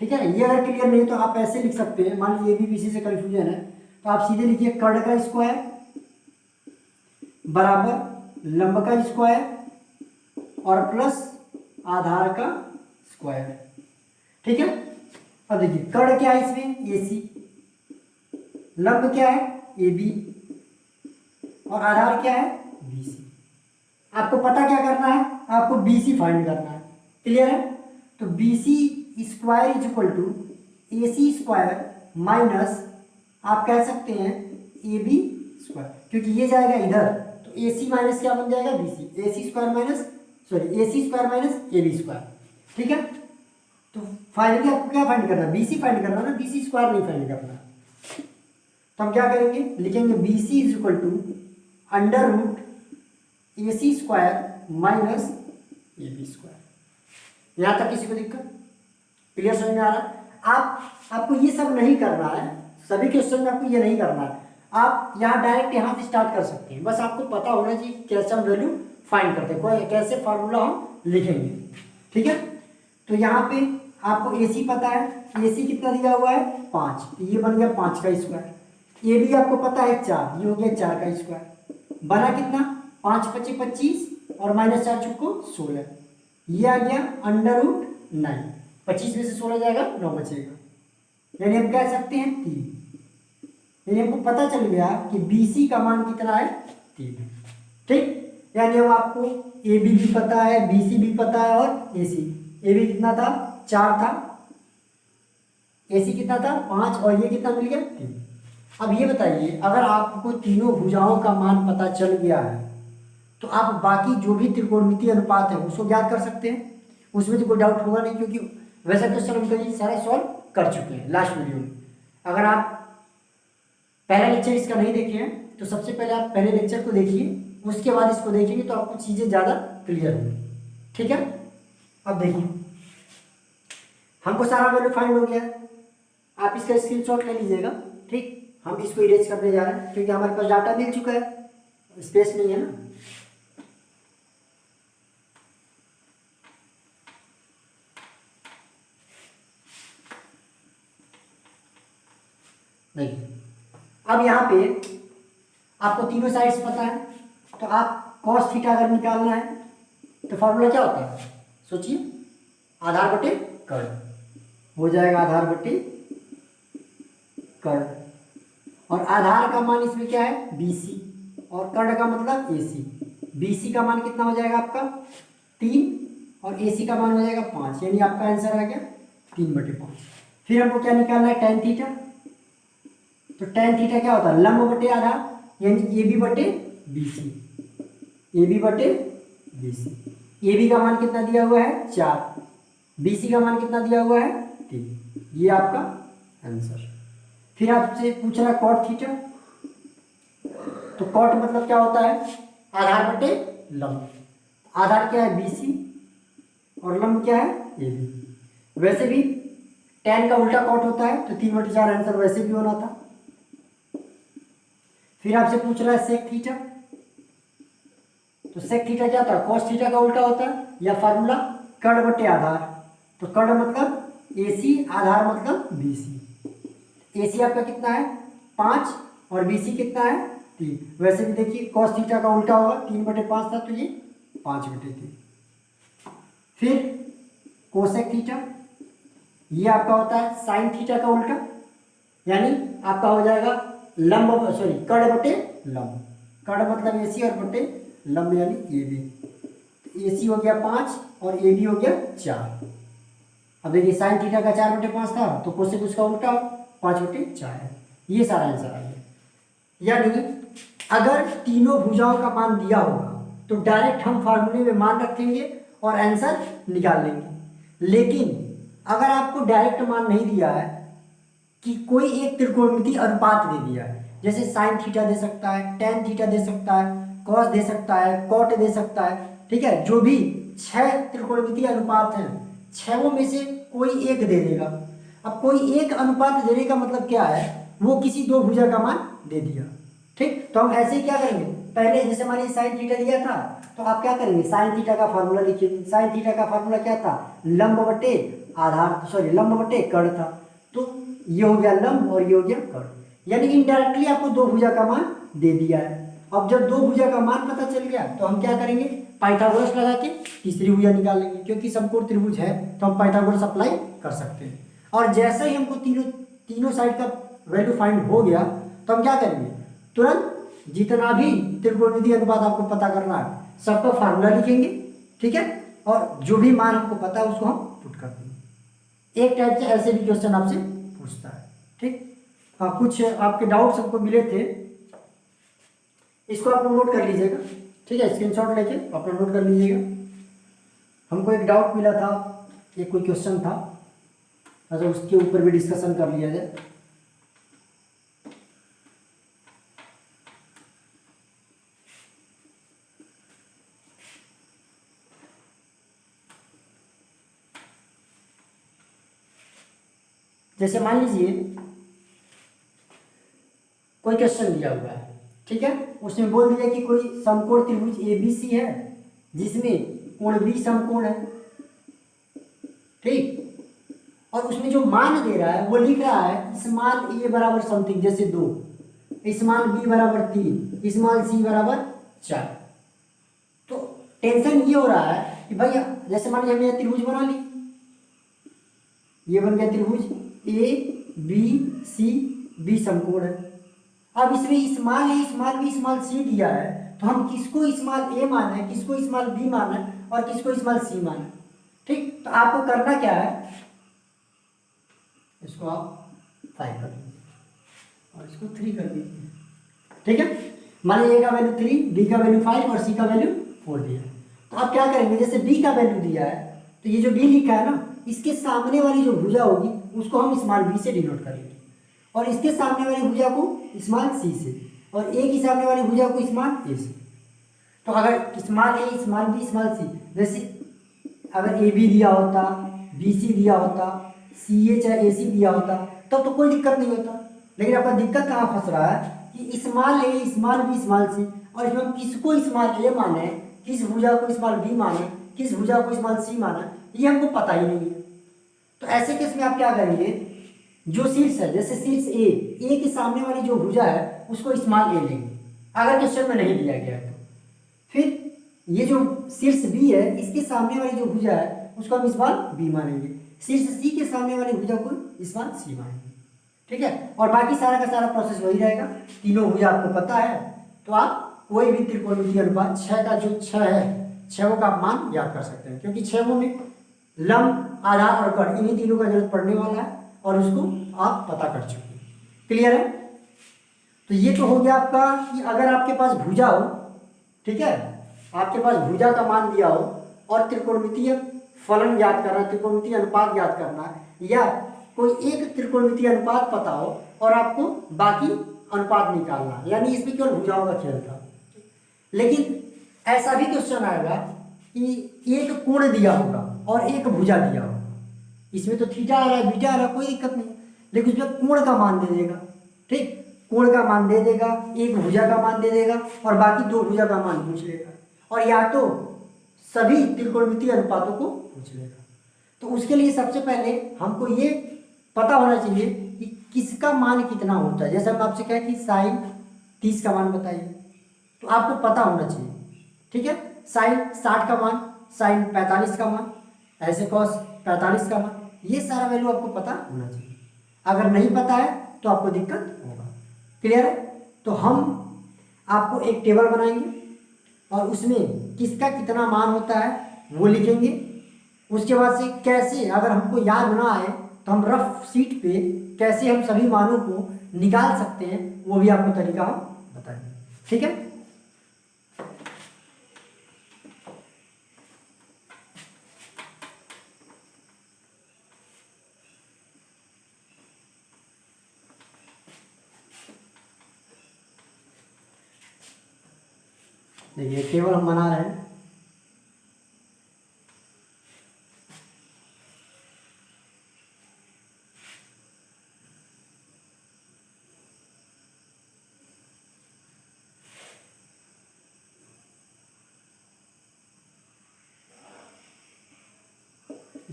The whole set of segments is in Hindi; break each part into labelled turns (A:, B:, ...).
A: ठीक है। ये अगर क्लियर नहीं तो आप ऐसे लिख सकते हैं, मान लीजिए ABBC से कन्फ्यूजन है तो आप सीधे लिखिए कर्ण का स्क्वायर बराबर लंब का स्क्वायर और प्लस आधार का स्क्वायर। ठीक है। अब देखिए कर्ण क्या है इसमें AC, लंब क्या है AB और आधार क्या है BC। आपको पता क्या करना है, आपको BC फाइंड करना है। क्लियर है। तो BC square is equal to AC square minus आप कह सकते हैं AB स्क्वायर, क्योंकि ये जाएगा इधर तो AC माइनस क्या बन जाएगा BC, AC square minus AC square minus AB square. ठीक है। तो फाइनली आपको क्या फाइंड करना है, BC फाइंड करना ना, BC स्क्वायर नहीं फाइंड करना। तो हम क्या करेंगे, लिखेंगे BC is equal to under root AC square minus AB square. यहां तक किसी को दिक्कत, क्लियर समझ में आ रहा है। आपको ये सब नहीं करना है, सभी क्वेश्चन में आपको ये नहीं करना है। आप यहाँ डायरेक्ट यहाँ से स्टार्ट कर सकते हैं, बस आपको पता होना चाहिए कैसे हम वैल्यू फाइंड करते हैं, कोई कैसे फार्मूला हम लिखेंगे। ठीक है। तो यहाँ पे आपको AC पता है, AC कितना दिया हुआ है 5, तो ये बन गया 5 का स्क्वायर। AB आपको पता है 4, ये हो गया 4 का स्क्वायर। बना कितना 5 × 5 = 25 और -4 चुको 16, ये आ गया अंडर रूट 9। 25 में से 16 जाएगा 9 बचेगा, यानी हम कह सकते हैं 3। यानी हमको पता चल गया कि BC का मान कितना है 3। ठीक। यानी हम आपको AB भी पता है, BC भी पता है और AC। AB कितना था 4 था, AC कितना था 5 और ये कितना मिल गया 3। अब ये बताइए अगर आपको तीनों भुजाओं का मान पता चल गया है तो आप बाकी जो भी त्रिकोणमितीय अनुपात है उसको ज्ञात कर सकते हैं, उसमें तो कोई डाउट होगा नहीं, क्योंकि वैसा क्वेश्चन हम कहीं सारा सॉल्व कर चुके हैं लास्ट वीडियो में। अगर आप पहला लेक्चर इसका नहीं देखे हैं तो सबसे पहले आप पहले लेक्चर को देखिए, उसके बाद इसको देखेंगे तो आपको चीज़ें ज़्यादा क्लियर होंगी। ठीक है। अब देखिए हमको सारा वैल्यू फाइंड हो गया, आप इसका स्क्रीनशॉट ले लीजिएगा। ठीक। हम इसको इरेज करने जा रहे हैं क्योंकि हमारे पास डाटा मिल चुका है, स्पेस नहीं है ना। देखिए अब यहाँ पे आपको तीनों साइड्स पता है, तो आप cos थीटा अगर निकालना है तो फॉर्मूला क्या होता है, सोचिए आधार बटे कर्ण हो जाएगा, आधार बटे कर्ण। और आधार का मान इसमें क्या है BC और कर्ण का मतलब AC। BC का मान कितना हो जाएगा आपका 3 और AC का मान हो जाएगा 5, यानी आपका आंसर आ गया 3/5। फिर हमको क्या निकालना है tan थीटा, तो tan थीटा क्या होता है लंब बटे आधार, यानी AB बटे BC, AB बटे BC। AB का मान कितना दिया हुआ है 4, BC का मान कितना दिया हुआ है 3, ये आपका आंसर। फिर आपसे पूछ रहा है cot थीटा, तो cot मतलब क्या होता है आधार बटे लंब। आधार क्या है BC और लंब क्या है AB। वैसे भी tan का उल्टा cot होता है तो 3/4 आंसर वैसे भी होना था। फिर आपसे पूछ रहा है sec थीटा, तो sec थीटा क्या होता है cos थीटा का उल्टा होता है, या फार्मूला कर्ण बटे आधार, तो कर्ण मतलब AC, आधार मतलब BC। AC आपका कितना है 5 और BC कितना है 3। वैसे भी देखिए cos थीटा का उल्टा होगा, 3/5 था तो ये 5/3। फिर कोसेक थीटा, ये आपका होता है साइन थीटा का उल्टा, यानी आपका हो जाएगा लंब कर्ण बटे लंब। कर्ण मतलब AC और बटे लंब यानी AB। तो AC हो गया 5 और AB हो गया 4। अब देखिए साइन थीटा का 4/5 था तो कोसेक उसका उल्टा 5/4 है। ये सारा आंसर आ गया। यानी अगर तीनों भुजाओं का मान दिया होगा तो डायरेक्ट हम फार्मूले में मान रखेंगे और आंसर निकाल लेंगे। लेकिन अगर आपको डायरेक्ट मान नहीं दिया है कि कोई एक त्रिकोणमितीय अनुपात दे दिया है, जैसे साइन थीटा दे सकता है, टेन थीटा दे सकता है, कॉस दे सकता है, कॉट दे सकता है, ठीक है, जो भी 6 त्रिकोणमितीय अनुपात हैं 6 में से कोई एक दे देगा। अब कोई एक अनुपात देने का मतलब क्या है, वो किसी दो भुजा का मान दे दिया। ठीक, तो हम ऐसे ही क्या करेंगे, पहले जैसे मान लीजिए साइन थीटा दिया था, तो आप क्या करेंगे, साइन थीटा का फार्मूला लिखिए। साइन थीटा का फार्मूला क्या था, लंब बटे आधार, सॉरी लंब बटे कर्ण था। तो ये हो गया लंब और ये हो गया कर्ण, यानी इनडायरेक्टली आपको दो भुजा का मान दे दिया है। अब जब दो भुजा का मान पता चल गया तो हम क्या करेंगे, पाइथागोरस लगा के तीसरी भुजा निकाल लेंगे, क्योंकि समकोण त्रिभुज है तो हम पाइथागोरस अप्लाई कर सकते हैं। और जैसे ही हमको तीनों साइड का वैल्यू फाइंड हो गया तो हम क्या करेंगे, तुरंत जितना भी त्रिकोणमितीय अनुपात आपको पता करना है सबका फार्मूला लिखेंगे, ठीक है, और जो भी मान हमको पता है उसको हम पुट कर देंगे। एक टाइप से ऐसे भी क्वेश्चन आपसे पूछता है, ठीक। हाँ, कुछ आपके डाउट्स हमको मिले थे, इसको आप लोग नोट कर लीजिएगा, ठीक है, स्क्रीनशॉट लेके आप लोग नोट कर लीजिएगा। हमको एक डाउट मिला था, ये कोई क्वेश्चन था, अच्छा उसके ऊपर भी डिस्कशन कर लिया जाए। जैसे मान लीजिए कोई क्वेश्चन दिया हुआ है, ठीक है, उसमें बोल दिया कि कोई समकोण त्रिभुज एबीसी है जिसमें कोण बी समकोण है, ठीक, और उसमें जो मान दे रहा है वो लिख रहा है स्मॉल ए बराबर समथिंग, जैसे 2, स्मॉल बी बराबर 3, स्मॉल सी बराबर 4। तो टेंशन ये हो रहा है कि भाई जैसे मान लीजिए हमने त्रिभुज बना ली, ये बन गया त्रिभुज ए बी सी, बी समकोण है। अब इसमें स्मॉल ए स्मॉल बी स्मॉल सी दिया है, तो हम किसको स्मॉल ए माना है, किसको स्मॉल बी माना है और किसको स्मॉल सी माना है, ठीक। तो आपको करना क्या है, इसको आप 5 कर दीजिए और इसको 3 कर दीजिए, ठीक है। मान लीजिए ए का वैल्यू 3, बी का वैल्यू 5 और सी का वैल्यू 4 दिया है। तो आप क्या करेंगे, जैसे बी का वैल्यू दिया है तो ये जो बी लिखा है ना, इसके सामने वाली जो भुजा होगी उसको हम स्मॉल बी से डिनोट करेंगे, और इसके सामने वाली भुजा को स्मॉल सी से, और ए की सामने वाली भुजा को स्मॉल ए से। तो अगर स्मॉल ए स्मॉल बी स्मॉल सी, जैसे अगर ए बी दिया होता, बी सी दिया होता, सी ए चाहे ए सी दिया होता, तब तो कोई दिक्कत नहीं होता। लेकिन आपका दिक्कत कहाँ फंस रहा है कि स्मॉल ए स्मॉल बी स्मॉल सी, और इसमें हम किसको स्मॉल ए माने, किस भुजा को स्मॉल बी माने, किस भुजा को स्मॉल सी माना, ये हमको पता ही नहीं है। तो ऐसे केस में आप क्या करेंगे, जो शीर्ष है, जैसे शीर्ष ए के सामने वाली जो भुजा है उसको स्मॉल ए लेंगे, अगर क्वेश्चन में नहीं दिया गया है तो। फिर ये जो शीर्ष बी है इसके सामने वाली जो भुजा है उसको हम स्मॉल बी मानेंगे, शीर्ष सी के सामने वाली भुजा को स्मॉल सी मानेंगे, ठीक है। और बाकी सारा का सारा प्रोसेस वही रहेगा। तीनों भुजा आपको पता है तो आप कोई भी त्रिकोणमितीय अनुपात 6 का जो 6 है, 6 का मान याद कर सकते हैं, क्योंकि 6 में लंब आधार और कर्ण इन्हीं तीनों का जरूरत पड़ने वाला है, और उसको आप पता कर चुके हैं। क्लियर है। तो ये तो हो गया आपका कि अगर आपके पास भुजा हो, ठीक है, आपके पास भुजा का मान दिया हो और त्रिकोणमितीय फलन याद करना, त्रिकोणमितीय अनुपात याद करना है, या कोई एक त्रिकोणमितीय अनुपात पता हो और आपको बाकी अनुपात निकालना, यानी इसमें केवल भुजाओं का खेल था। लेकिन ऐसा भी क्वेश्चन आएगा कि एक कोण दिया होगा और एक भुजा दिया होगा, इसमें तो थीटा आ रहा है बीटा आ रहा है, कोई दिक्कत नहीं, लेकिन उसमें कोण का मान दे देगा, ठीक, कोण का मान दे देगा, एक भुजा का मान दे देगा और बाकी दो भुजा का मान पूछ लेगा, और या तो सभी त्रिकोणमितीय अनुपातों को पूछ लेगा। तो उसके लिए सबसे पहले हमको ये पता होना चाहिए कि किसका मान कितना होता है। जैसे हम आपसे कहें कि साइन 30 का मान बताइए, तो आपको पता होना चाहिए, ठीक है, साइन 60 का मान, साइन 45 का मान, ऐसे कॉस 45 का मान, ये सारा वैल्यू आपको पता होना चाहिए। अगर नहीं पता है तो आपको दिक्कत होगा। क्लियर है। तो हम आपको एक टेबल बनाएंगे और उसमें किसका कितना मान होता है वो लिखेंगे। उसके बाद से कैसे, अगर हमको याद ना आए तो हम रफ शीट पे कैसे हम सभी मानों को निकाल सकते हैं वो भी आपको तरीका हम बताएंगे, ठीक है। देखिए टेबल हम बना रहे हैं।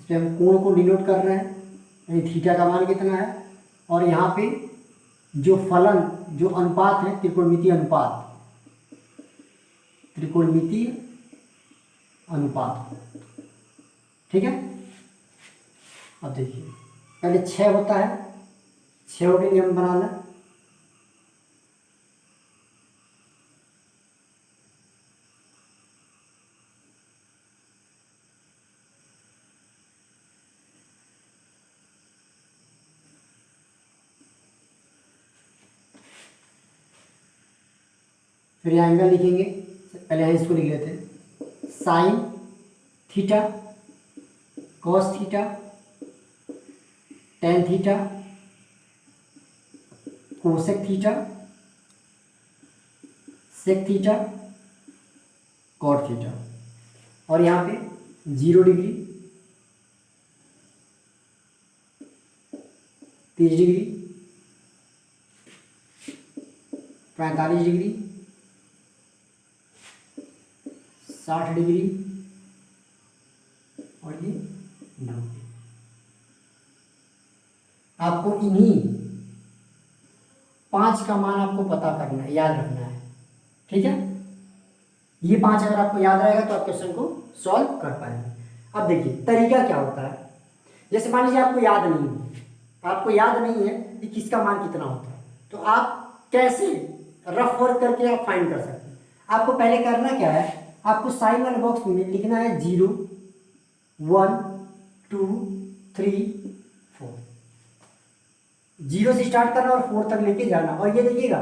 A: इस पर हम कोण को डिनोट कर रहे हैं, यानी थीटा का मान कितना है। और यहाँ पे जो फलन, जो अनुपात है, त्रिकोणमितीय अनुपात, त्रिकोणमितीय अनुपात, ठीक है। अब देखिए पहले 6 होता है, 6 के लिए हम बना लें फिर यहाँ एंगल लिखेंगे। पहले यहाँ इसको लिख लेते हैं, sine theta cos theta tan theta cosec theta sec theta cot theta. और यहाँ पे 0 डिग्री, 30 डिग्री, 45 डिग्री, 60 डिग्री और ये 90। आपको इन्हीं 5 का मान आपको पता करना है, याद रखना है, ठीक है। ये 5 अगर आपको याद रहेगा तो आप क्वेश्चन को सॉल्व कर पाएंगे। अब देखिए तरीका क्या होता है। जैसे मान लीजिए आपको याद नहीं है, आपको याद नहीं है कि किसका मान कितना होता है, तो आप कैसे रफ वर्क करके आप फाइंड कर सकते हैं। आपको पहले करना क्या है, आपको साइन वाले बॉक्स में लिखना है 0 1 2 3 4। 0 से स्टार्ट करना और 4 तक लेके जाना। और ये देखिएगा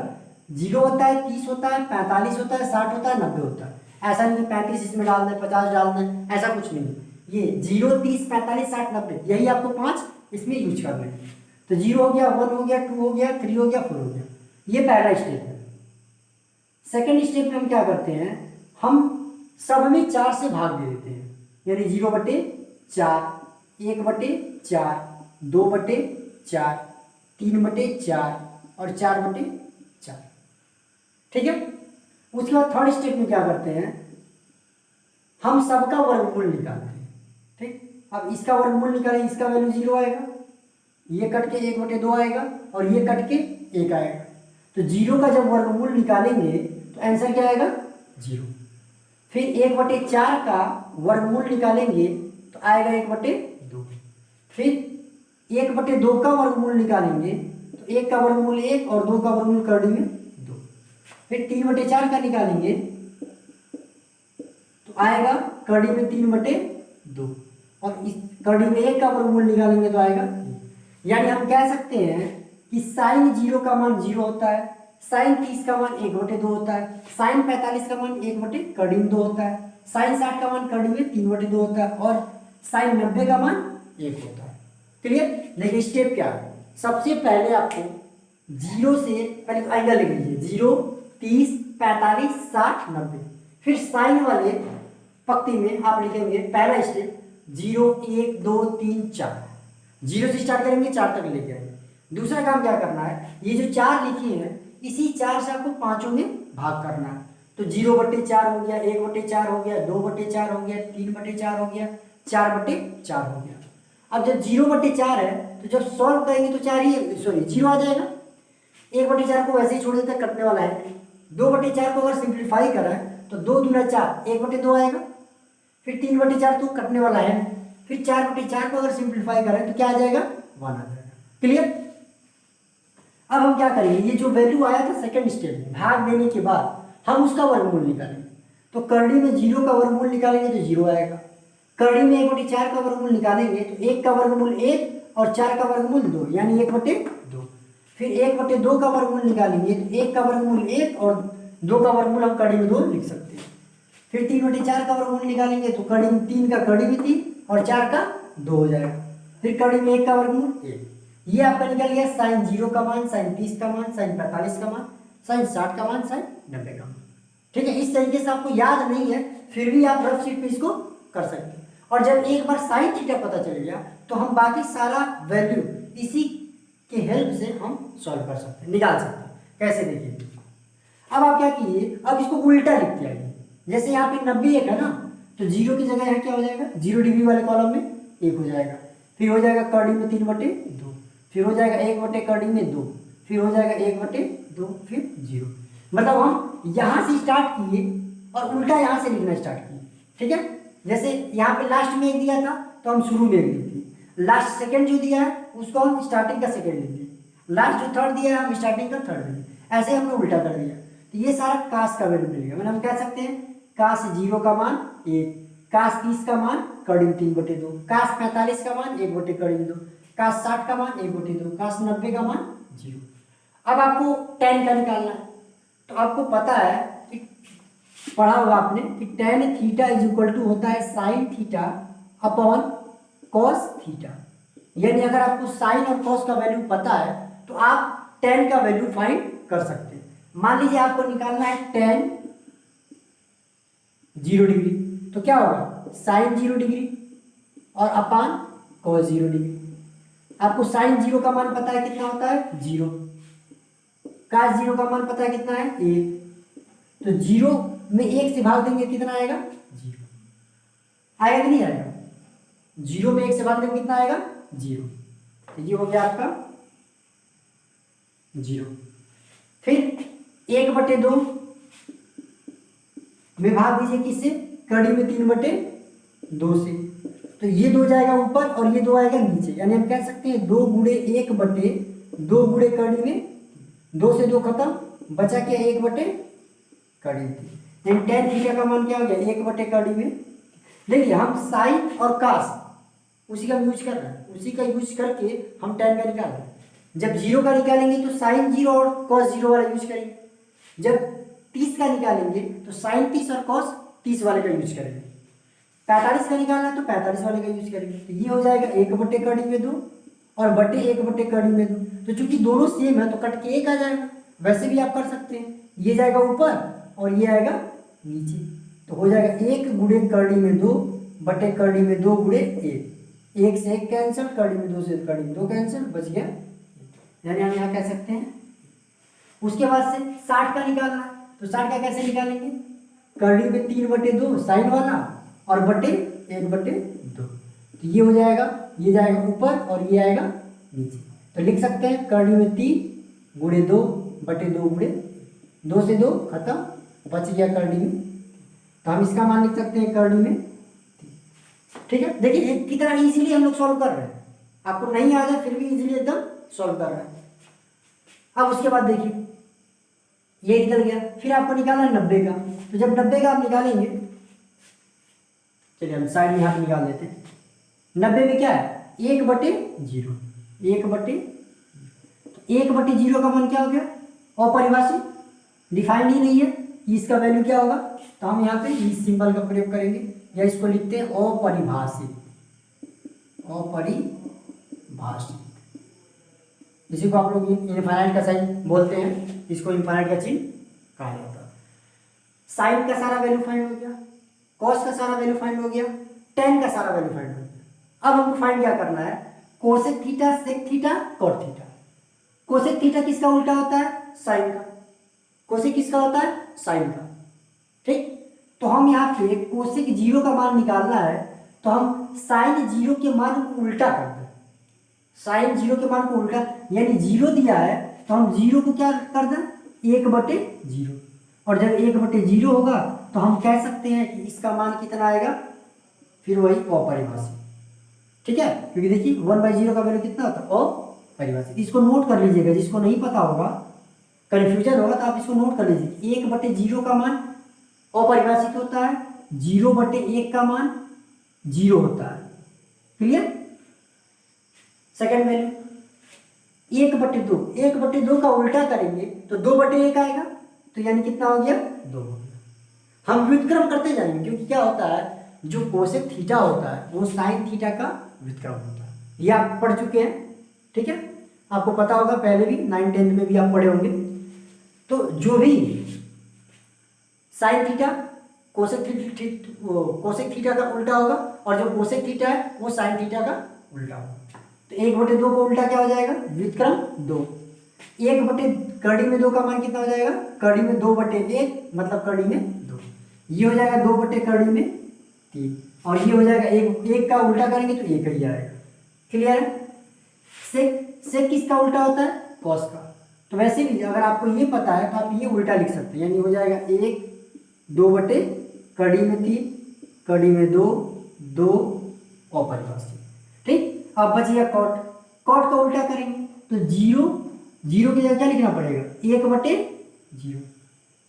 A: 0 होता है, 30 होता है, 45 होता है, 60 होता है, 90 होता है। ऐसा नहीं कि 35 इसमें डाल दें, 50 डाल दें, ऐसा कुछ नहीं। ये 0 30 45 60 90 यही आपको 5 इसमें यूज करना है। तो 0 हो गया, 1 हो गया, 2 हो गया, 3 हो गया, 4 हो गया। ये पहला स्टेप है। सेकेंड स्टेप में हम क्या करते हैं, हम सब में 4 से भाग दे देते हैं, यानी 0/4, 1/4, 2/4, 3/4 और 4/4, ठीक है। उसके बाद थर्ड स्टेप में क्या करते हैं, हम सबका वर्गमूल निकालते हैं, ठीक। अब इसका वर्गमूल निकालें, इसका वैल्यू 0 आएगा, ये कट के 1/2 आएगा और ये कट के 1 आएगा। तो 0 का जब वर्गमूल निकालेंगे तो आंसर क्या आएगा, 0। फिर 1/4 का वर्गमूल निकालेंगे तो आएगा 1/2। फिर 1/2 का वर्गमूल निकालेंगे तो 1 का वर्गमूल 1 और 2 का वर्गमूल करड़ी में 2। फिर 3/4 का निकालेंगे तो आएगा करड़ी में 3/2 और इस करड़ी में 1 का वर्गमूल निकालेंगे तो आएगा। यानी हम कह सकते हैं कि साइन 0 का मान 0 होता है, साइन 30 का मान 1/2 होता है, साइन 45 का मान 1/2 होता है, साइन 60 का मान करड़ी में 3/2 होता है और साइन 90 का मान 1 होता है। क्लियर। देखिए स्टेप क्या है, सबसे पहले आपको 0 से पहले तो एंगल लिख लीजिए, 0 30 45 60 90। फिर साइन वाले पंक्ति में आप लिखेंगे पहला स्टेप 0 1 2 3 4। 0 से स्टार्ट करेंगे 4 तक लेके आएंगे। दूसरा काम क्या करना है, ये जो 4 लिखी है इसी 4 से आपको पांचों में भाग करना है। तो 0/4 हो गया, 1/4 हो गया, 2/4 हो गया, 3/4 हो गया, 4/4 हो गया। अब जब 0/4 है तो जब सॉल्व करेंगे तो 4 ही 0 आ जाएगा। 1/4 को वैसे ही छोड़ देते हैं, कटने वाला है। 2/4 को अगर सिंप्लीफाई करा तो 2 दूना 4, 1/2 आएगा। फिर 3/4 तो कटने वाला है। फिर 4/4 को अगर सिंप्लीफाई करें तो क्या आ जाएगा, 1 आ जाएगा। क्लियर। अब हम क्या करेंगे, ये जो वैल्यू आया था सेकंड स्टेप में भाग देने के बाद हम उसका वर्गमूल निकालेंगे। तो करड़ी में 0 का वर्गमूल निकालेंगे तो 0 आएगा। करड़ी में 1/4 का वर्गमूल निकालेंगे तो 1 का वर्गमूल 1 और 4 का वर्गमूल 2, यानी 1/2। फिर 1/2 का वर्गमूल निकालेंगे तो 1 का वर्गमूल 1 और 2 का वर्गमूल हम करड़ी में 2 लिख सकते हैं। फिर 3/4 का वर्गमूल निकालेंगे तो करड़ी में 3 का करड़ी में 3 और 4 का 2 हो जाएगा। फिर करड़ी में 1 का वर्गमूल 1। ये आपका निकल गया साइन 0 का मान, साइन 30 का मान, साइन 45 का मान, साइन 60 का मान, साइन 90 का मान। ठीक है। इस तरीके से आपको याद नहीं है फिर भी आप रफ शीट पे इसको कर सकते हैं। और जब एक बार साइन थीटा पता चल गया तो हम बाकी सारा वैल्यू इसी के हेल्प से हम सॉल्व कर सकते हैं, निकाल सकते हैं। कैसे देखिए, अब आप क्या कीजिए, अब इसको उल्टा लिखते आइए। जैसे यहाँ पे 90 एक है ना, तो 0 की जगह यहाँ क्या हो जाएगा, 0 डिग्री वाले कॉलम में 1 हो जाएगा, फिर हो जाएगा कड़ी में 3/2, फिर हो जाएगा 1/, कड़ी में 2, फिर हो जाएगा 1/2, फिर 0। मतलब हम यहाँ से स्टार्ट किए और उल्टा यहाँ से लिखना स्टार्ट किए। ठीक है, जैसे यहाँ पे लास्ट में 1 दिया था तो हम शुरू में 1 लिखते हैं, लास्ट सेकंड जो दिया है उसको हम स्टार्टिंग का सेकंड लेते हैं, लास्ट जो थर्ड दिया है हम स्टार्टिंग का थर्ड लेते हैं, ऐसे हमने उल्टा कर दिया। तो ये सारा कास का वैल्यू मिल गया। मतलब हम कह सकते हैं कास 0 का मान 1, कास 30 का मान कड़ी में 3/2, कास 45 का मान 1/, कड़ी में 2, कास 60 का मान 1/2, कास 90 का मान 0। अब आपको tan का निकालना है। तो आपको पता है कि पढ़ा होगा आपने कि tan theta is equal to होता है sin theta upon cos theta. यानी अगर आपको sin और cos का वैल्यू पता है तो आप tan का वैल्यू फाइंड कर सकते हैं। मान लीजिए आपको निकालना है tan 0 डिग्री, तो क्या होगा sin 0 डिग्री और अपान cos 0 डिग्री। आपको sin 0 का मान पता है कितना होता है 0, cos 0 का मान पता है कितना है 1, तो 0 में 1 से भाग देंगे कितना आएगा 0, आएगा कि नहीं आएगा? 0 में 1 से भाग देंगे कितना आएगा 0, तो ये हो गया आपका 0। फिर 1/2 में भाग दीजिए किससे, कड़ी में 3/2 से, तो ये 2 जाएगा ऊपर और ये 2 आएगा नीचे। यानी हम कह सकते हैं 2 गुणे 1/2 गुणे कड़ी में 2 से 2 खत्म, बचा क्या 1/, कड़ी में। यानी tan थीटा का मान क्या हो गया 1/, कड़ी में। देखिए हम साइन और कास उसी का यूज कर रहे हैं, उसी का यूज करके हम tan का निकाल रहे हैं। जब 0 का निकालेंगे तो sin 0 और cos 0 वाला यूज करेंगे, जब 30 का निकालेंगे तो sin 30 और cos 30 वाले का यूज करेंगे, 45 का निकालना है तो 45 वाले का यूज करेंगे। तो ये हो जाएगा 1/, कड़ी में 2 और बटे 1/, कड़ी में 2। तो चूंकि दोनों सेम है तो कट के 1 आ जाएगा। वैसे भी आप कर सकते हैं, ये जाएगा ऊपर और ये आएगा नीचे, तो हो जाएगा 1 गुणे कड़ी में 2 बटे कड़ी में 2 गुणे 1 से 1 कैंसिल, कड़ी में 2 से कड़ी में 2 कैंसिल, बच गया। यानी हम यहाँ कह सकते हैं। उसके बाद से 60 का निकालना है, तो 60 का कैसे निकालेंगे, कड़ी में 3/2 साइन वाला और बटे 1/2, तो ये हो जाएगा, ये जाएगा ऊपर और ये आएगा नीचे। तो लिख सकते हैं कड़ी में 3 गुणे 2/2 गुणे 2 से 2 खत्म, बच गया कड़ी में, तो हम इसका मान लिख सकते हैं कड़ी में। ठीक है, देखिए कितना इजीली हम लोग सॉल्व कर रहे हैं, आपको नहीं आ जाए फिर भी इजीली एकदम सॉल्व कर रहे हैं। अब उसके बाद देखिए ये निकल गया, फिर आपको निकालना है 90 का। तो जब 90 का आप निकालेंगे, चलिए हम साइड में यहाँ पे निकाल लेते हैं। 90 में क्या है 1/0, 1/0 का मान क्या हो गया अपरिभाषित, डिफाइंड ही नहीं है, इसका वैल्यू क्या होगा, तो हम यहाँ पे इस सिंबल का प्रयोग करेंगे या इसको लिखते हैं अपरिभाषित, अपरिभाषित। इसी को आप लोग इनफाइनाइट का साइन बोलते हैं, इसको इनफाइनाइट का चिन्ह कहा जाता है। साइन का सारा वैल्यू फाइंड हो गया, कॉस का सारा वैल्यू फाइंड हो गया, tan का सारा वैल्यू फाइंड हो गया। अब हमको फाइंड क्या करना है, cosec theta, sec theta, cot theta. Cosec theta किसका उल्टा होता है साइन का, कोसेक किसका होता है साइन का। ठीक, तो हम यहाँ पे कोसेक 0 का मान निकालना है, तो हम साइन 0 के मान को उल्टा कर दें, साइन 0 के मान को उल्टा, यानी 0 दिया है तो हम 0 को क्या कर दें 1/0, और जब 1/0 होगा तो हम कह सकते हैं कि इसका मान कितना आएगा, फिर वही अपरिभाषित। ठीक है, क्योंकि देखिए 1/0 का वैल्यू कितना होता है अपरिभाषित। इसको नोट कर लीजिएगा, जिसको नहीं पता होगा कन्फ्यूजन होगा तो आप इसको नोट कर लीजिए। 1/0 का मान अपरिभाषित होता है, 0/1 का मान 0 होता है। क्लियर। सेकंड वैल्यू 1/2, 1/2 का उल्टा करेंगे तो 2/1 आएगा, तो यानी कितना हो गया 2 हो गया। हम व्युत्क्रम करते जाएंगे, क्योंकि क्या होता है जो कोसेक थीटा होता है वो साइन थीटा का व्युत्क्रम होता है, ये आप पढ़ चुके हैं। ठीक है, आपको पता होगा, पहले भी 9th-10th में भी आप पढ़े होंगे। तो जो भी साइन थीटा कोसेक थीटा का उल्टा होगा, और जो कोसेक थीटा है वो साइन थीटा का उल्टा होगा। तो 1/2 को उल्टा क्या हो जाएगा व्युत्क्रम 2, 1/कड़ी में 2 का मान कितना हो जाएगा, कड़ी में 2/1 मतलब कड़ी में 2, ये हो जाएगा 2/कड़ी में 3। और ये हो जाएगा एक, एक का उल्टा करेंगे तो एक ही आएगा। क्लियर है? सेक किसका उल्टा होता है? कॉस का। तो वैसे भी अगर आपको ये पता है तो आप ये उल्टा लिख सकते हैं, यानी हो जाएगा 1/2 कड़ी में 3 कड़ी में 2 2 अपरिभाषित। ठीक, अब बच गया कॉट। कॉट का उल्टा करेंगे तो 0 0 की जगह क्या लिखना पड़ेगा? 1/0।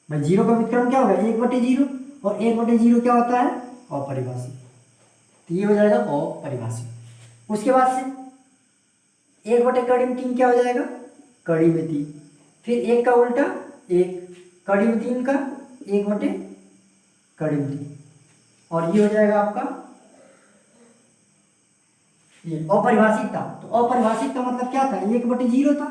A: भाई 0 का व्युत्क्रम क्या होगा? 1/0, और 1/0 क्या होता है? अपरिभाषित। तो ये हो जाएगा अपरिभाषित। उसके बाद से 1/कड़ी में 3 क्या हो जाएगा? कड़ी में 3। फिर 1 का उल्टा 1, कड़ी में 3 का 1/कड़ी में 3, और ये हो जाएगा आपका ये अपरिभाषित था। तो अपरिभाषित का मतलब क्या था? 1/0 था।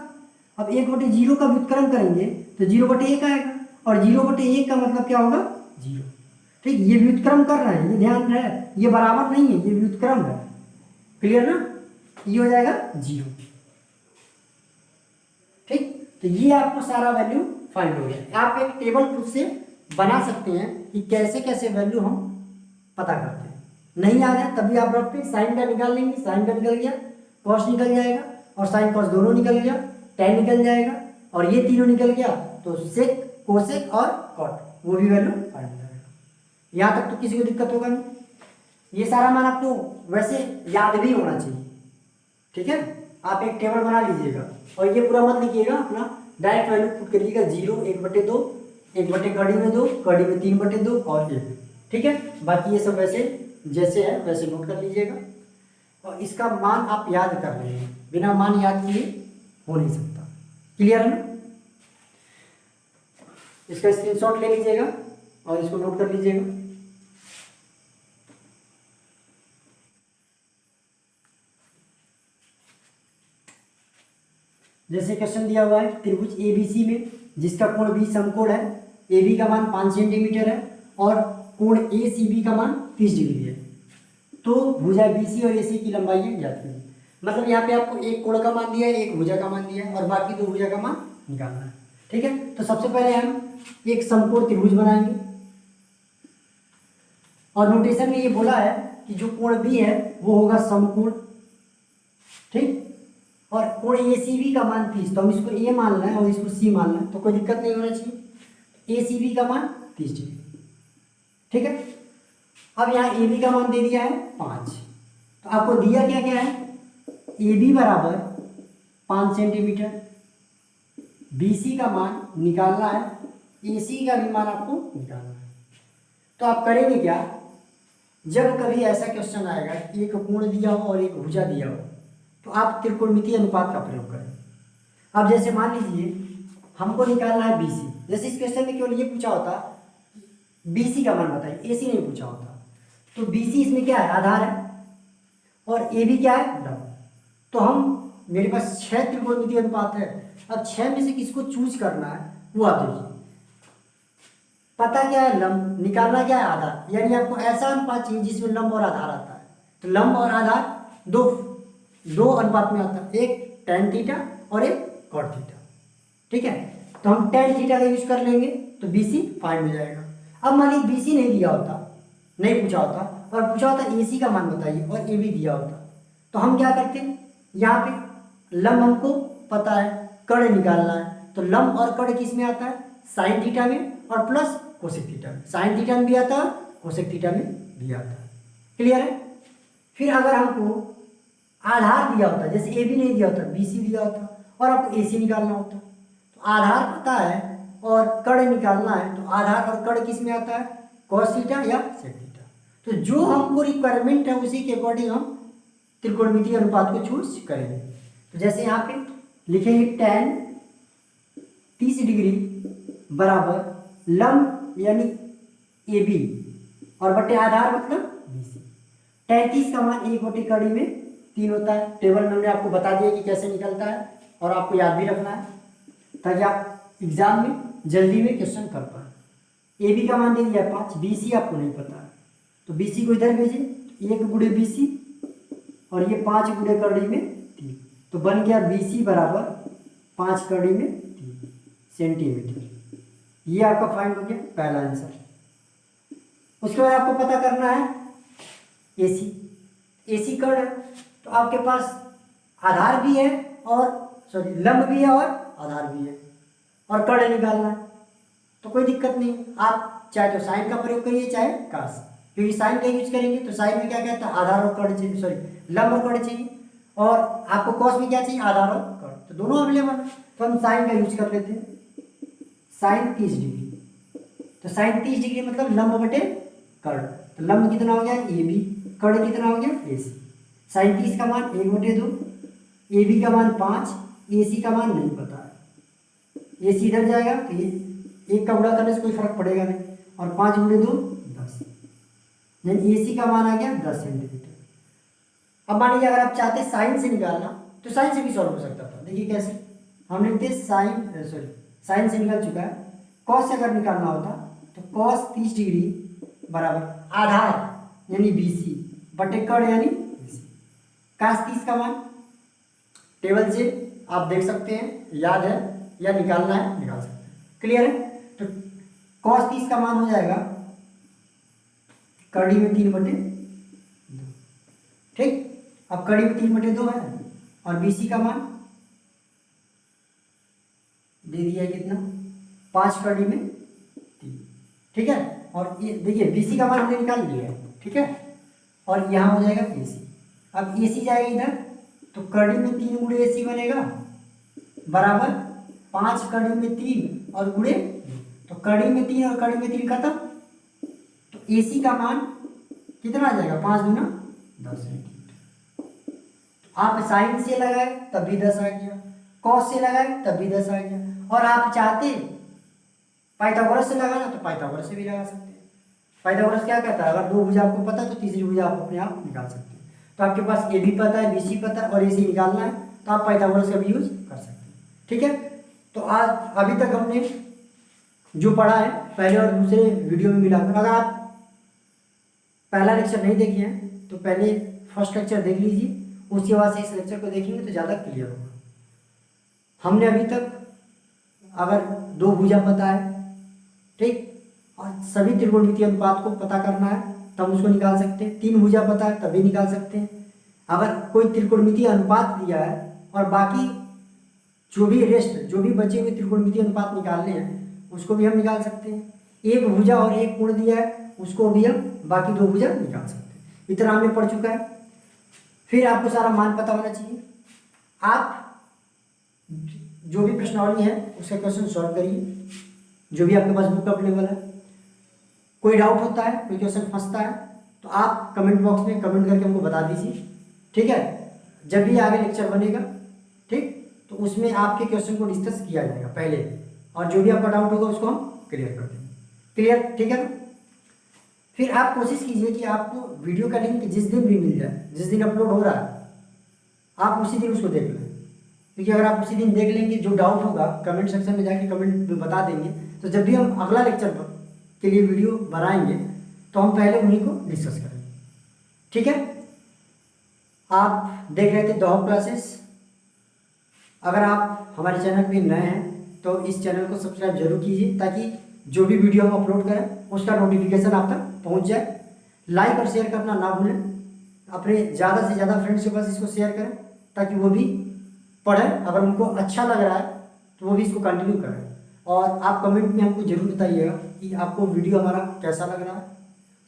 A: अब 1/0 का व्युत्क्रम करेंगे तो 0/1 आएगा, और 0/1 का मतलब क्या होगा? 0। ठीक, ये व्युत्क्रम कर रहे हैं, ये ध्यान रहे, ये बराबर नहीं है, ये व्युत्क्रम है। क्लियर ना? ये हो जाएगा 0। ठीक, तो ये आपको सारा वैल्यू फाइंड हो गया। आप एक टेबल खुद से बना सकते हैं कि कैसे कैसे वैल्यू हम पता करते हैं। नहीं याद है तभी आप रख के साइन का निकाल लेंगे, साइन का निकल गया, कॉस निकल जाएगा, और साइन कॉस दोनों निकल गया, tan निकल जाएगा, और ये तीनों निकल गया तो सेक कोसेक और कॉट, वो भी वैल्यू फाइंड हो जाएगा। यहाँ तक तो किसी को दिक्कत होगा नहीं। ये सारा मान आपको वैसे याद भी होना चाहिए। ठीक है, आप एक टेबल बना लीजिएगा, और ये पूरा मत लिखिएगा, अपना डायरेक्ट वैल्यू पुट करिएगा। 0 1/2 1/कड़ी में 2 कड़ी में 3/2 और 1। ठीक है, बाकी ये सब वैसे जैसे है वैसे नोट कर लीजिएगा, और इसका मान आप याद कर लेंगे, बिना मान याद किए हो नहीं सकता। क्लियर है ना? इसका स्क्रीनशॉट ले लीजिएगा और इसको नोट कर लीजिएगा। जैसे क्वेश्चन दिया हुआ है, त्रिभुज एबीसी में जिसका कोण बी समकोण है, AB का मान 5 सेंटीमीटर है और कोण ACB का मान 30 डिग्री है, तो भुजा BC और AC की लंबाई ज्ञात कीजिए। मतलब यहाँ पे आपको एक कोण का मान दिया है, एक भुजा का मान दिया है, और बाकी 2 भुजा का मान निकालना है। ठीक है, तो सबसे पहले हम एक समकोण त्रिभुज बनाएंगे, और नोटेशन में ये बोला है कि जो कोण B है वो होगा समकोण। ठीक, और कोण ACB का मान 30, तो हम इसको A मानना है और इसको C मानना है, तो कोई दिक्कत नहीं होना चाहिए। ACB का मान 30 डिग्री। ठीक है, अब यहाँ AB का मान दे दिया है 5, तो आपको दिया क्या क्या है? AB बराबर 5 सेंटीमीटर, BC का मान निकालना है, AC का भी मान आपको निकालना है। तो आप करेंगे क्या? जब कभी ऐसा क्वेश्चन आएगा एक कोण दिया हो और एक भुजा दिया हो, तो आप त्रिकोणमितीय अनुपात का प्रयोग करें। अब जैसे मान लीजिए हमको निकालना है BC, जैसे इस क्वेश्चन में केवल ये पूछा होता BC का मान बताइए, AC नहीं पूछा होता, तो BC इसमें क्या है? आधार है, और AB क्या है? लंब। तो हम, मेरे पास 6 त्रिकोणमितीय अनुपात है, अब 6 में से किसको चूज करना है वो आप देखिए। पता क्या है? लंब। निकालना क्या है? आधार। यानी आपको ऐसा अनुपात चाहिए जिसमें लंब और आधार आता है। तो लंब और आधार दो अनुपात में आता है, एक tan थीटा और एक cot थीटा। ठीक है, तो हम tan थीटा का यूज कर लेंगे तो BC फाइंड हो जाएगा। अब मान लीजिए BC नहीं दिया होता, नहीं पूछा होता, और पूछा होता AC का मान बताइए और AB दिया होता, तो हम क्या करते हैं? यहाँ पे लंब हमको पता है, कर्ण निकालना है, तो लंब और कर्ण किस में आता है? साइन थीटा में और प्लस कोसेक थीटा में। साइन थीटा में भी आता है, कोसेक थीटा में भी आता है। क्लियर है? फिर अगर हमको आधार दिया होता, जैसे AB नहीं दिया होता, BC दिया होता, और आपको AC निकालना होता, तो आधार पता है और कर्ण निकालना है, तो आधार और कर्ण किस में आता है? cos थीटा या sec थीटा। तो जो हमको रिक्वायरमेंट है उसी के अकॉर्डिंग हम त्रिकोणमितीय अनुपात को चूज करेंगे। तो जैसे यहाँ पे लिखेंगे tan 30 डिग्री बराबर लंब यानी AB और बटे आधार मतलब BC। tan 30 का मान 1/कड़ी में 3 होता है। टेबल में हमने आपको बता दिया कि कैसे निकलता है, और आपको याद भी रखना है ताकि आप एग्जाम में जल्दी में क्वेश्चन कर पाए। AB का मान दे दिया 5, BC आपको नहीं पता है, तो BC को इधर भेजें, 1 गुणे BC और ये 5 गुणे कड़ी में 3, तो बन गया BC बराबर 5 कड़ी में 3 सेंटीमीटर। ये आपका फाइंड हो गया पहला आंसर। उसके बाद आपको पता करना है AC कर्ण है, तो आपके पास आधार भी है और सॉरी लंब भी है और आधार भी है और कर्ण निकालना है, तो कोई दिक्कत नहीं। आप चाहे तो साइन का प्रयोग करिए चाहे कास, क्योंकि साइन का यूज करेंगे तो साइन में क्या कहता है आधार और कर्ण चाहिए, सॉरी लंब और कर्ण चाहिए, और आपको कॉस में क्या चाहिए आधार और कर्ण, तो दोनों अवेलेबल है। तो हम साइन का यूज कर लेते हैं, साइन 30 डिग्री, तो साइन 30 डिग्री मतलब लंब बटे कर्ण, तो लंब कितना हो गया AB, कर्ण कितना हो गया AC। साइन 30 का मान 1/2, AB का मान 5, AC का मान नहीं पता है, AC इधर जाएगा तो ये एक का गुणा करने से कोई फर्क पड़ेगा नहीं, और 5 × 2 10, यानी AC का मान आ गया 10 सेंटीमीटर। अब मान लीजिए अगर आप चाहते साइन से निकालना तो साइन से भी सॉल्व हो सकता था, देखिए कैसे, हम लिखते साइन से निकल चुका है, कॉस से अगर निकालना होता तो कॉस 30 डिग्री बराबर आधार यानी BC बटे कर्ण यानी AC, कास 30 का मान टेबल से आप देख सकते हैं, याद है या निकालना है निकाल सकते हैं, क्लियर है। तो कॉस 30 का मान हो जाएगा कड़ी में 3/2, ठीक। अब कड़ी में 3/2 है और BC का मान दे दिया है कितना 5 कड़ी में 3, ठीक है। और ये देखिए BC का मान हमने निकाल लिया है, ठीक है, और यहाँ हो जाएगा AC। अब AC जाएगा इधर तो कड़ी में 3 × AC बनेगा बराबर 5 कड़ी में 3 और गुणे, तो कड़ी में 3 और कड़ी में 3 खत्म, तो AC का मान कितना आ जाएगा 5 × 10 सेंटीमीटर। आप साइन से लगाए तब भी 10 आ गया, कॉस से लगाए तब भी 10 आ गया, और आप चाहते पाइथागोरस से लगाना तो पाइथागोरस से भी लगा सकते हैं। पाइथागोरस क्या कहता है, अगर दो भुजा आपको पता है तो तीसरी भुजा आप अपने आप निकाल सकते हैं। तो आपके पास AB पता है, BC पता है और AC निकालना है तो आप पाइथागोरस का भी यूज कर सकते हैं, ठीक है। तो आज अभी तक हमने जो पढ़ा है पहले और दूसरे वीडियो में मिलाकर, अगर आप पहला लेक्चर नहीं देखे हैं तो पहले फर्स्ट लेक्चर देख लीजिए, उसके बाद से इस लेक्चर को देखेंगे तो ज़्यादा क्लियर होगा। हमने अभी तक अगर दो भुजा पता है, ठीक, और सभी त्रिकोणमितीय अनुपात को पता करना है तब उसको निकाल सकते हैं, 3 भुजा पता है तभी निकाल सकते हैं। अगर कोई त्रिकोणमितीय अनुपात दिया है और बाकी जो भी बचे हुए त्रिकोणमितीय अनुपात निकालने हैं उसको भी हम निकाल सकते हैं। एक भुजा और एक कोण दिया है उसको भी हम बाकी 2 भुजा निकाल सकते हैं। इतना हमने पढ़ चुका है। फिर आपको सारा मान पता होना चाहिए। आप जो भी प्रश्नावली है उसका क्वेश्चन सॉल्व करिए, जो भी आपके पास बुक अवेलेबल है। कोई डाउट होता है, कोई क्वेश्चन फंसता है तो आप कमेंट बॉक्स में कमेंट करके हमको बता दीजिए, ठीक है। जब भी आगे लेक्चर बनेगा, ठीक, तो उसमें आपके क्वेश्चन को डिस्कस किया जाएगा पहले, और जो भी आपका डाउट होगा उसको हम क्लियर कर देंगे। क्लियर, ठीक है ना। फिर आप कोशिश कीजिए कि आपको वीडियो का लिंक जिस दिन भी मिल जाए, जिस दिन अपलोड हो रहा है आप उसी दिन उसको देख लें, क्योंकि अगर आप उसी दिन देख लेंगे जो डाउट होगा कमेंट सेक्शन में जाके कमेंट में बता देंगे, तो जब भी हम अगला लेक्चर के लिए वीडियो बनाएंगे तो हम पहले उन्हीं को डिस्कस करेंगे, ठीक है। आप देख रहे थे दौड़ क्लासेस। अगर आप हमारे चैनल पे नए हैं तो इस चैनल को सब्सक्राइब जरूर कीजिए, ताकि जो भी वीडियो हम अपलोड करें उसका नोटिफिकेशन आप तक पहुंच जाए। लाइक और शेयर करना ना भूलें, अपने ज़्यादा से ज़्यादा फ्रेंड्स के पास इसको शेयर करें ताकि वो भी पढ़ें। अगर उनको अच्छा लग रहा है तो वो भी इसको कंटिन्यू करें, और आप कमेंट में हमको ज़रूर बताइएगा कि आपको वीडियो हमारा कैसा लग रहा है,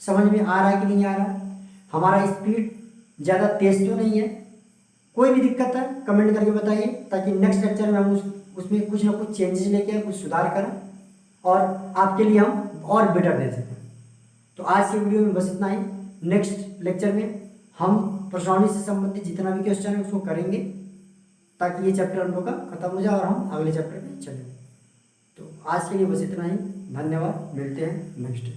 A: समझ में आ रहा है कि नहीं आ रहा है, हमारा स्पीड ज़्यादा तेज़ तो नहीं है। कोई भी दिक्कत है कमेंट करके बताइए, ताकि नेक्स्ट लेक्चर में हम उसमें कुछ ना कुछ चेंजेस लेके कुछ सुधार करें और आपके लिए हम और बेटर दे सकें। तो आज की वीडियो में बस इतना ही। नेक्स्ट लेक्चर में हम प्रश्नावली से संबंधित जितना भी क्वेश्चन है उसको करेंगे, ताकि ये चैप्टर हम लोग का खत्म हो जाए और हम अगले चैप्टर में चलें। तो आज के लिए बस इतना ही। धन्यवाद, मिलते हैं नेक्स्ट डे।